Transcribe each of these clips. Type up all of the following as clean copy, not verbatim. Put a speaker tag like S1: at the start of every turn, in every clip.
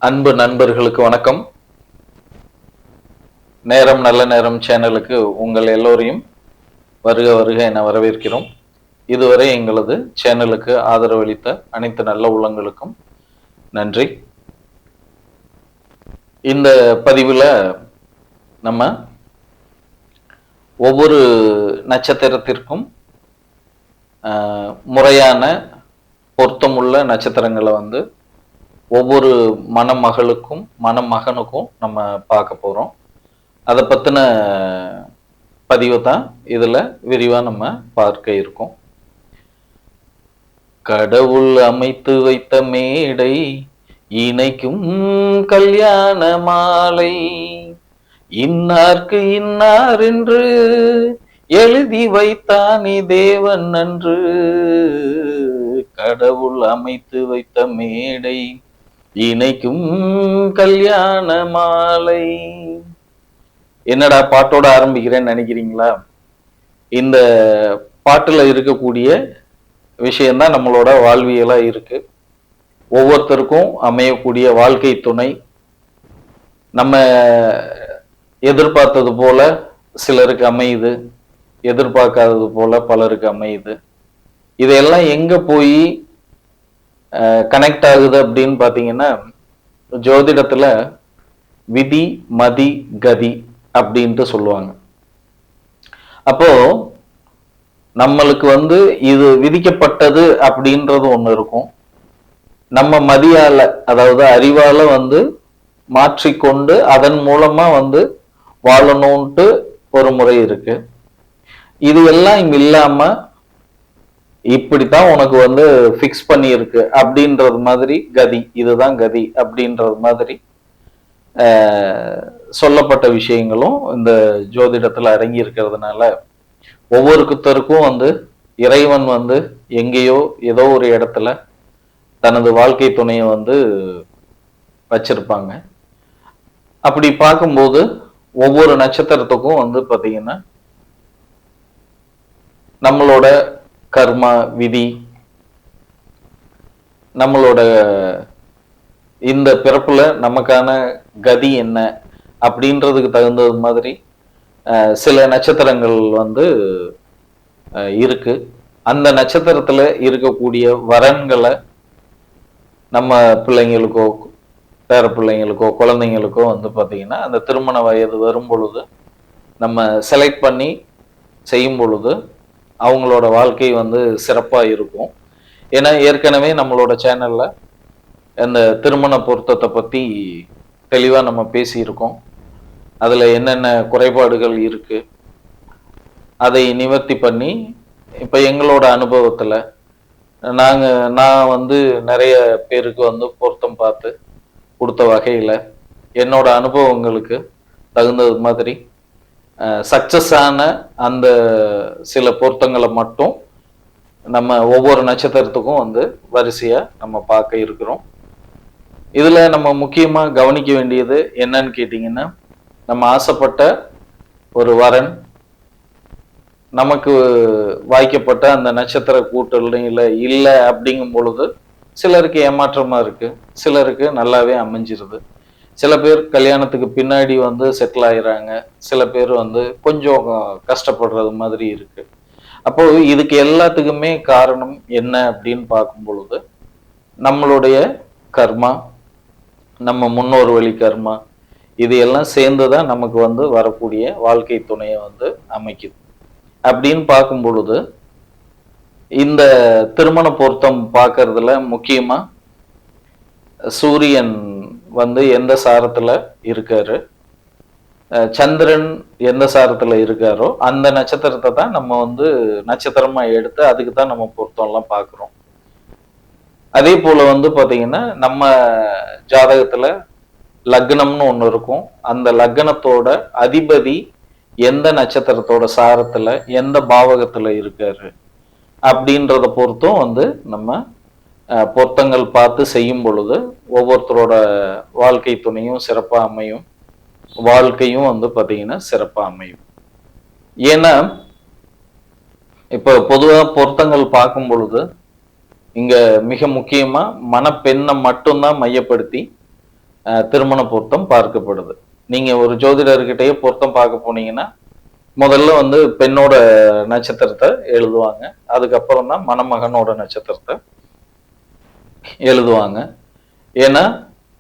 S1: அன்பு நண்பர்களுக்கு வணக்கம். நேரம் நல்ல நேரம் சேனலுக்கு உங்கள் எல்லோரையும் வருக வருக என வரவேற்கிறோம். இதுவரை எங்களது சேனலுக்கு ஆதரவளித்த அனைத்து நல்ல உள்ளங்களுக்கும் நன்றி. இந்த பதிவில் நம்ம ஒவ்வொரு நட்சத்திரத்திற்கும் முறையான பொருத்தமுள்ள நட்சத்திரங்களை ஒவ்வொரு மணமகளுக்கும் மணமகனுக்கும் நம்ம பார்க்க போகிறோம். அதை பற்றின பதிவை தான் இதில் விரிவாக நம்ம பார்க்க இருக்கோம். கடவுள் அமைத்து வைத்த மேடை இணைக்கும் கல்யாண மாலை, இன்னார்க்கு இன்னார் என்று எழுதி வைத்தானே தேவன் அன்று. கடவுள் அமைத்து வைத்த மேடை இணைக்கும் கல்யாண மாலை. என்னடா பாட்டோட ஆரம்பிக்கிறேன்னு நினைக்கிறீங்களா? இந்த பாட்டுல இருக்கக்கூடிய விஷயம்தான் நம்மளோட வாழ்வியலா இருக்கு. ஒவ்வொருத்தருக்கும் அமையக்கூடிய வாழ்க்கை துணை நம்ம எதிர்பார்த்தது போல சிலருக்கு அமையுது, எதிர்பார்க்காதது போல பலருக்கு அமையுது. இதெல்லாம் எங்க போய் கனெக்ட் ஆகுது அப்படின்னு பாத்தீங்கன்னா, ஜோதிடத்துல விதி மதி கதி அப்படின்ட்டு சொல்லுவாங்க. அப்போ நம்மளுக்கு இது விதிக்கப்பட்டது அப்படின்றது ஒண்ணு இருக்கும். நம்ம மதியால, அதாவது அறிவால மாற்றிக்கொண்டு அதன் மூலமா வாழணும்ட்டு ஒரு முறை இருக்கு. இது எல்லாம் இல்லாம இப்படித்தான் உனக்கு ஃபிக்ஸ் பண்ணி இருக்கு அப்படின்றது மாதிரி கதி, இதுதான் கதி அப்படின்றது மாதிரி சொல்லப்பட்ட விஷயங்களும் இந்த ஜோதிடத்துல அடங்கி இருக்கிறதுனால ஒவ்வொருத்தருக்கும் இறைவன் எங்கேயோ ஏதோ ஒரு இடத்துல தனது வாழ்க்கை துணையை வச்சிருப்பாங்க. அப்படி பார்க்கும்போது ஒவ்வொரு நட்சத்திரத்துக்கும் பாத்தீங்கன்னா நம்மளோட கர்மா விதி, நம்மளோட இந்த பிறப்புல நமக்கான கதி என்ன அப்படின்றதுக்கு தகுந்தது மாதிரி சில நட்சத்திரங்கள் இருக்கு. அந்த நட்சத்திரத்துல இருக்கக்கூடிய வரன்களை நம்ம பிள்ளைங்களுக்கோ பேர பிள்ளைங்களுக்கோ குழந்தைங்களுக்கோ பாத்தீங்கன்னா அந்த திருமண வயது வரும் பொழுது நம்ம செலக்ட் பண்ணி செய்யும் பொழுது அவங்களோட வாழ்க்கை சிறப்பா இருக்கும். ஏன்னா ஏற்கனவே நம்மளோட சேனல்ல அந்த திருமண பொருத்தத்தை பத்தி தெளிவா நம்ம பேசியிருக்கோம். அதுல என்னென்ன குறைபாடுகள் இருக்கு அதை நிவர்த்தி பண்ணி இப்ப எங்களோட அனுபவத்துல நான் நிறைய பேருக்கு பொருத்தம் பார்த்து கொடுத்த வகையில என்னோட அனுபவங்களுக்கு தகுந்தது மாதிரி சக்சஸ் ஆன அந்த சில பொருத்தங்களை மட்டும் நம்ம ஒவ்வொரு நட்சத்திரத்துக்கும் வரிசையா நம்ம பார்க்க இருக்கிறோம். இதுல நம்ம முக்கியமா கவனிக்க வேண்டியது என்னன்னு கேட்டீங்கன்னா, நம்ம ஆசைப்பட்ட ஒரு வரன் நமக்கு வாய்க்கப்பட்ட அந்த நட்சத்திர கூட்டணியில இல்லை அப்படிங்கும் பொழுது சிலருக்கு ஏமாற்றமா இருக்கு, சிலருக்கு நல்லாவே அமைஞ்சிருது. சில பேர் கல்யாணத்துக்கு பின்னாடி செட்டில் ஆயிடுறாங்க, சில பேர் கொஞ்சம் கஷ்டப்படுறது மாதிரி இருக்கு. அப்போ இதுக்கு எல்லாத்துக்குமே காரணம் என்ன அப்படின்னு பார்க்கும் பொழுது நம்மளுடைய கர்மா, நம்ம முன்னோர் வழி கர்மா, இது எல்லாம் சேர்ந்துதான் நமக்கு வரக்கூடிய வாழ்க்கை துணையை அமைக்குது. அப்படின்னு பார்க்கும் பொழுது இந்த திருமண பொருத்தம் பார்க்கறதுல முக்கியமா சூரியன் எந்த சாரத்துல இருக்காரு, சந்திரன் எந்த சாரத்துல இருக்காரோ அந்த நட்சத்திரத்தை தான் நம்ம நட்சத்திரமா எடுத்து அதுக்கு தான் நம்ம பொருத்தம் எல்லாம் பார்க்கிறோம். அதே போல பாத்தீங்கன்னா நம்ம ஜாதகத்துல லக்னம்னு ஒண்ணு இருக்கும். அந்த லக்னத்தோட அதிபதி எந்த நட்சத்திரத்தோட சாரத்துல எந்த பாவகத்துல இருக்காரு அப்படின்றத பொறுத்தும் நம்ம பொருத்தங்கள் பார்த்து செய்யும் பொழுது ஒவ்வொருத்தரோட வாழ்க்கை துணையும் சிறப்பா அமையும், வாழ்க்கையும் பாத்தீங்கன்னா சிறப்பா அமையும். ஏன்னா இப்ப பொதுவா பொருத்தங்கள் பார்க்கும் பொழுது இங்க மிக முக்கியமா மணப்பெண்ணை மட்டும்தான் மையப்படுத்தி திருமண பொருத்தம் பார்க்கப்படுது. நீங்க ஒரு ஜோதிடர்கிட்டயே பொருத்தம் பார்க்க போனீங்கன்னா முதல்ல வந்து பெண்ணோட நட்சத்திரத்தை எழுதுவாங்க. அதுக்கப்புறம் தான் மணமகனோட நட்சத்திரத்தை எழுதுவாங்க. ஏன்னா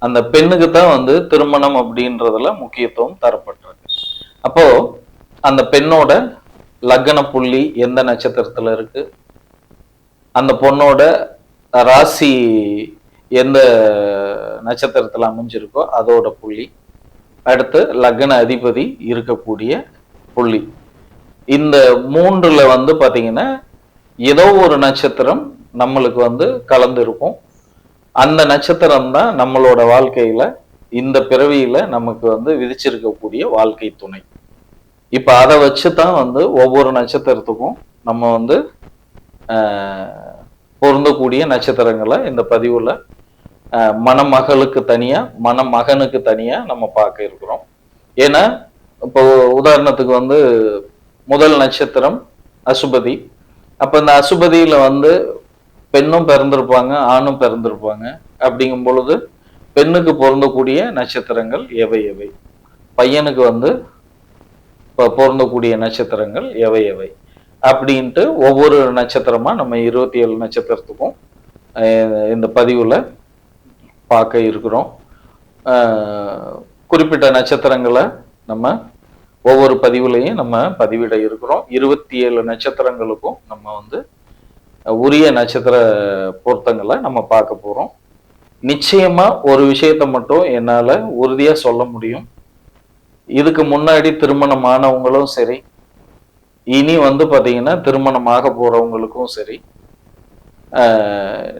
S1: அந்த பெண்ணுக்கு தான் வந்து திருமணம் அப்படின்றதுல முக்கியத்துவம் தரப்பட்டிருக்கு. அப்போ அந்த பெண்ணோட லக்ன புள்ளி எந்த நட்சத்திரத்துல இருக்கு, அந்த பொண்ணோட ராசி எந்த நட்சத்திரத்துல அமைஞ்சிருக்கோ அதோட புள்ளி, அடுத்து லக்ன அதிபதி இருக்கக்கூடிய புள்ளி, இந்த மூன்றுல வந்து பாத்தீங்கன்னா ஏதோ ஒரு நட்சத்திரம் நம்மளுக்கு வந்து கலந்து இருக்கும். அந்த நட்சத்திரம் தான் நம்மளோட வாழ்க்கையில இந்த பிறவியில நமக்கு வந்து விதிச்சிருக்கக்கூடிய வாழ்க்கை துணை. இப்ப அதை வச்சுதான் வந்து ஒவ்வொரு நட்சத்திரத்துக்கும் நம்ம வந்து பொருந்தக்கூடிய நட்சத்திரங்களை இந்த பதிவுல மணமகளுக்கு தனியா மணமகனுக்கு தனியா நம்ம பார்க்க இருக்கிறோம். ஏன்னா இப்போ உதாரணத்துக்கு வந்து முதல் நட்சத்திரம் அசுபதி. அப்ப இந்த அசுபதியில வந்து பெண்ணும் பிறந்திருப்பாங்க, ஆணும் பிறந்திருப்பாங்க. அப்படிங்கும் பொழுது பெண்ணுக்கு பொருந்தக்கூடிய நட்சத்திரங்கள் எவை எவை, பையனுக்கு வந்து பொருந்தக்கூடிய நட்சத்திரங்கள் எவை எவை அப்படின்ட்டு ஒவ்வொரு நட்சத்திரமா நம்ம 27 நட்சத்திரத்துக்கும் இந்த பதிவுல பார்க்க இருக்கிறோம். குறிப்பிட்ட நட்சத்திரங்களை நம்ம ஒவ்வொரு பதிவுலையும் நம்ம பதிவிட இருக்கிறோம். 27 நட்சத்திரங்களுக்கும் நம்ம வந்து உரிய நட்சத்திர பொருத்தங்களை நம்ம பார்க்க போறோம். நிச்சயமா ஒரு விஷயத்த மட்டும் என்னால உறுதியா சொல்ல முடியும். இதுக்கு முன்னாடி திருமணம் ஆனவங்களும் சரி, இனி வந்து பாத்தீங்கன்னா திருமணம் ஆக போறவங்களுக்கும் சரி,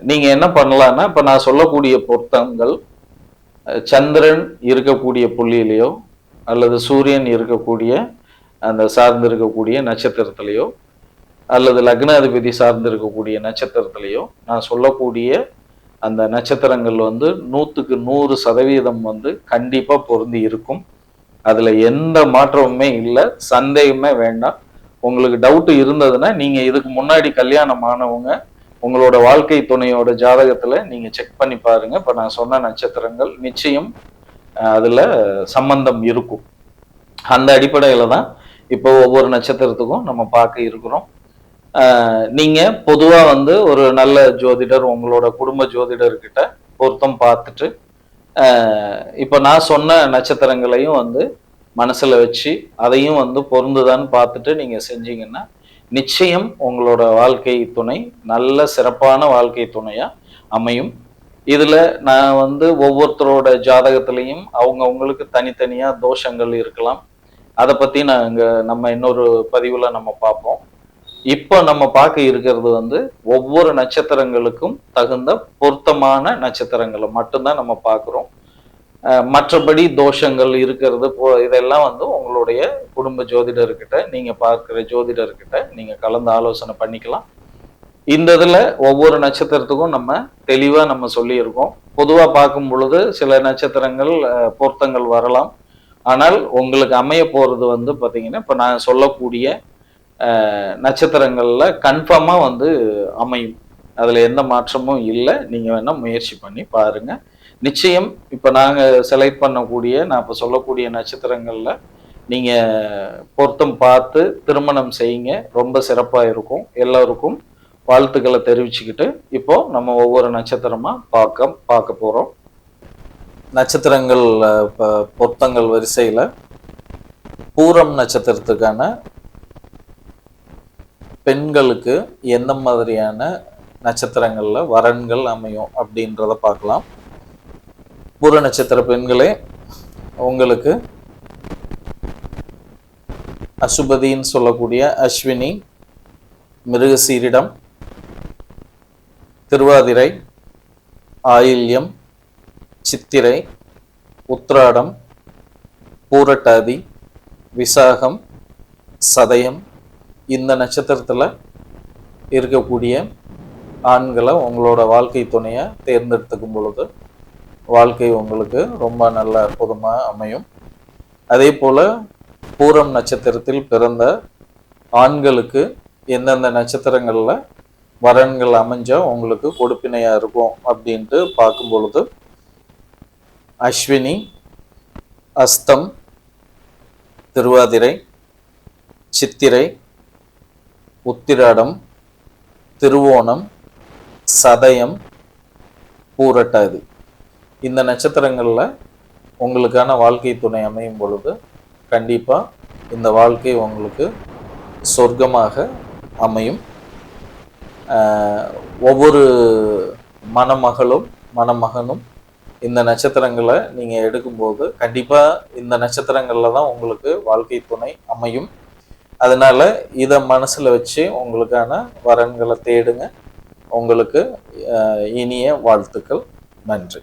S1: நீங்க என்ன பண்ணலாம்னா, இப்ப நான் சொல்லக்கூடிய பொருத்தங்கள் சந்திரன் இருக்கக்கூடிய புள்ளியிலையோ அல்லது சூரியன் இருக்கக்கூடிய அந்த சார்ந்து இருக்கக்கூடிய நட்சத்திரத்திலேயோ அல்லது லக்னாதிபதி சார்ந்து இருக்கக்கூடிய நட்சத்திரத்திலேயோ நான் சொல்லக்கூடிய அந்த நட்சத்திரங்கள் வந்து 100க்கு 100% வந்து கண்டிப்பா பொருந்தி இருக்கும். அதுல எந்த மாற்றமுமே இல்லை, சந்தேகமே வேண்டாம். உங்களுக்கு டவுட் இருந்ததுன்னா நீங்க இதுக்கு முன்னாடி கல்யாணம் ஆனவங்க உங்களோட வாழ்க்கை துணையோட ஜாதகத்துல நீங்க செக் பண்ணி பாருங்க. இப்ப நான் சொன்ன நட்சத்திரங்கள் நிச்சயம் அதுல சம்பந்தம் இருக்கும். அந்த அடிப்படையில தான் இப்போ ஒவ்வொரு நட்சத்திரத்துக்கும் நம்ம பார்க்க இருக்கிறோம். நீங்க பொதுவா வந்து ஒரு நல்ல ஜோதிடர், உங்களோட குடும்ப ஜோதிடர்கிட்ட பொருத்தம் பார்த்துட்டு இப்ப நான் சொன்ன நட்சத்திரங்களையும் வந்து மனசுல வச்சு அதையும் வந்து பொருந்துதான்னு பார்த்துட்டு நீங்க செஞ்சீங்கன்னா நிச்சயம் உங்களோட வாழ்க்கை துணை நல்ல சிறப்பான வாழ்க்கை துணையா அமையும். இதுல நான் வந்து ஒவ்வொருத்தரோட ஜாதகத்திலையும் அவங்களுக்கு தனித்தனியா தோஷங்கள் இருக்கலாம். அதை பத்தி நம்ம இன்னொரு பதிவுல நம்ம பார்ப்போம். இப்போ நம்ம பார்க்க இருக்கிறது வந்து ஒவ்வொரு நட்சத்திரங்களுக்கும் தகுந்த பொருத்தமான நட்சத்திரங்களை மட்டும்தான் நம்ம பார்க்கிறோம். மற்றபடி தோஷங்கள் இருக்கிறது இதெல்லாம் வந்து உங்களுடைய குடும்ப ஜோதிடர்கிட்ட, நீங்க பார்க்கிற ஜோதிடர்கிட்ட நீங்க கலந்து ஆலோசனை பண்ணிக்கலாம். இந்த இதுல ஒவ்வொரு நட்சத்திரத்துக்கும் நம்ம தெளிவா நம்ம சொல்லியிருக்கோம். பொதுவா பார்க்கும் பொழுது சில நட்சத்திரங்கள் பொருத்தங்கள் வரலாம். ஆனால் உங்களுக்கு அமைய போறது வந்து பாத்தீங்கன்னா இப்ப நான் சொல்லக்கூடிய நட்சத்திரங்கள்ல கன்ஃபார்மா வந்து அமையும். அதுல எந்த மாற்றமும் இல்லை. நீங்க வேணா முயற்சி பண்ணி பாருங்க. நிச்சயம் இப்ப நாங்க செலக்ட் பண்ணக்கூடிய நான் இப்ப சொல்லக்கூடிய நட்சத்திரங்கள்ல நீங்க பொருத்தம் பார்த்து திருமணம் செய்யுங்க. ரொம்ப சிறப்பா இருக்கும். எல்லாருக்கும் வாழ்த்துக்களை தெரிவிச்சுக்கிட்டு இப்போ நம்ம ஒவ்வொரு நட்சத்திரமா பார்க்க போறோம். நட்சத்திரங்கள் பொருத்தங்கள் வரிசையில பூரம் நட்சத்திரத்துக்கான பெண்களுக்கு எந்த மாதிரியான நட்சத்திரங்கள்ல வரன்கள் அமையும் அப்படின்றத பார்க்கலாம். பூர நட்சத்திர பெண்களே, உங்களுக்கு அசுபதின்னு சொல்லக்கூடிய அஸ்வினி, மிருகசீரிடம், திருவாதிரை, ஆயில்யம், சித்திரை, உத்திராடம், பூரட்டாதி, விசாகம், சதயம், இந்த நட்சத்திரத்துல இருக்கக்கூடிய ஆண்களை உங்களோட வாழ்க்கை துணையை தேர்ந்தெடுத்துக்கும் பொழுது வாழ்க்கை உங்களுக்கு ரொம்ப நல்ல அற்புதமா அமையும். அதே போல பூரம் நட்சத்திரத்தில் பிறந்த ஆண்களுக்கு எந்தெந்த நட்சத்திரங்கள்ல வரன்கள் அமைஞ்சா உங்களுக்கு கொடுப்பினையா இருக்கும் அப்படின்ட்டு பார்க்கும் பொழுது அஸ்வினி, அஸ்தம், திருவாதிரை, சித்திரை, உத்திராடம், திருவோணம், சதயம், பூரட்டாதி. இந்த நட்சத்திரங்களில் உங்களுக்கான வாழ்க்கை துணை அமையும் பொழுது கண்டிப்பாக இந்த வாழ்க்கை உங்களுக்கு சொர்க்கமாக அமையும். ஒவ்வொரு மணமகளும் மணமகனும் இந்த நட்சத்திரங்களை நீங்கள் எடுக்கும்போது கண்டிப்பாக இந்த நட்சத்திரங்களில் தான் உங்களுக்கு வாழ்க்கை துணை அமையும். அதனால இதை மனசில் வச்சு உங்களுக்கான வரன்களை தேடுங்க. உங்களுக்கு இனிய வாழ்த்துக்கள். நன்றி.